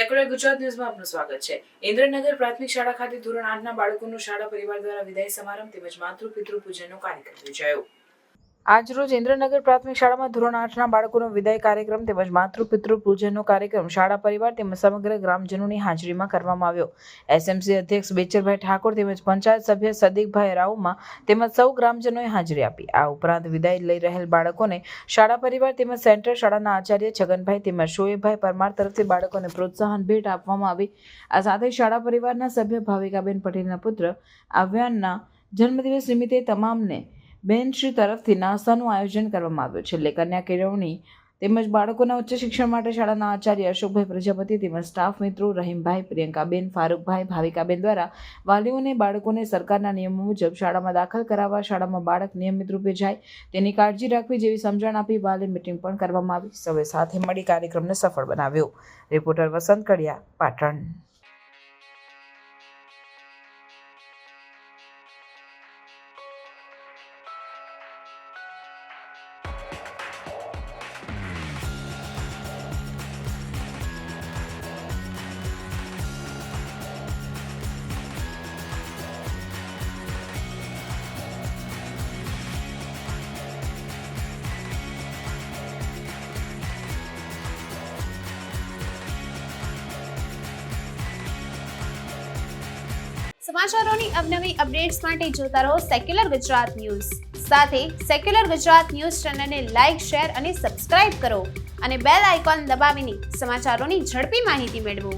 Secular Gujarat ન્યૂઝમાં આપનું સ્વાગત છે। ઇન્દ્રનગર પ્રાથમિક શાળા ખાતે ધોરણ 8ના બાળકોનો શાળા પરિવાર દ્વારા વિદાય સમારંભ તેમજ માતૃ-પિતૃ પૂજનનો કાર્યક્રમ યોજાયો। આજરોજ ઇન્દ્રનગર પ્રાથમિક શાળામાં ધોરણ 8ના બાળકોનો વિદાય કાર્યક્રમ તેમજ માતૃ-પિતૃ પૂજનનો કાર્યક્રમ શાળા પરિવાર તેમજ સમગ્ર ગ્રામજનોની હાજરીમાં કરવામાં આવ્યો। એસએમસી અધ્યક્ષ બેચરભાઈ ઠાકોર તેમજ પંચાયત સભ્ય સદીકભાઈ રાઉમા તેમજ સૌ ગ્રામજનોએ હાજરી આપી। આ ઉપરાંત વિદાય લઈ રહેલ બાળકોને શાળા પરિવાર તેમજ સેન્ટર શાળાના આચાર્ય છગનભાઈ તેમજ શોએબભાઈ પરમાર તરફથી બાળકોને પ્રોત્સાહન ભેટ આપવામાં આવી। આ સાથે શાળા પરિવારના સભ્ય ભાવિકાબેન પટેલના પુત્ર આવ્યાનના જન્મદિવસ નિમિત્તે તમામને બેનશ્રી તરફથી નાસ્તાનું આયોજન કરવામાં આવ્યું। છેલ્લે કન્યા કેળવણી તેમજ બાળકોના ઉચ્ચ શિક્ષણ માટે શાળાના આચાર્ય અશોકભાઈ પ્રજાપતિ તેમજ સ્ટાફ મિત્રો રહીમભાઈ, પ્રિયંકાબેન, ફારૂકભાઈ, ભાવિકાબેન દ્વારા વાલીઓને બાળકોને સરકારના નિયમો મુજબ શાળામાં દાખલ કરાવવા, શાળામાં બાળક નિયમિત રૂપે જાય તેની કાળજી રાખવી જેવી સમજણ આપી વાલી મીટિંગ પણ કરવામાં આવી। સૌએ સાથે મળી કાર્યક્રમને સફળ બનાવ્યો। રિપોર્ટર વસંત કડિયા, પાટણ। સમાચારોની અવનવી અપડેટ્સ માટે જોતા રહો સેક્યુલર ગુજરાત ન્યૂઝ। સાથે સેક્યુલર ગુજરાત ન્યૂઝ ચેનલને લાઇક, શેર અને સબસ્ક્રાઇબ કરો અને બેલ આઇકોન દબાવીને સમાચારોની ઝડપી માહિતી મેળવો।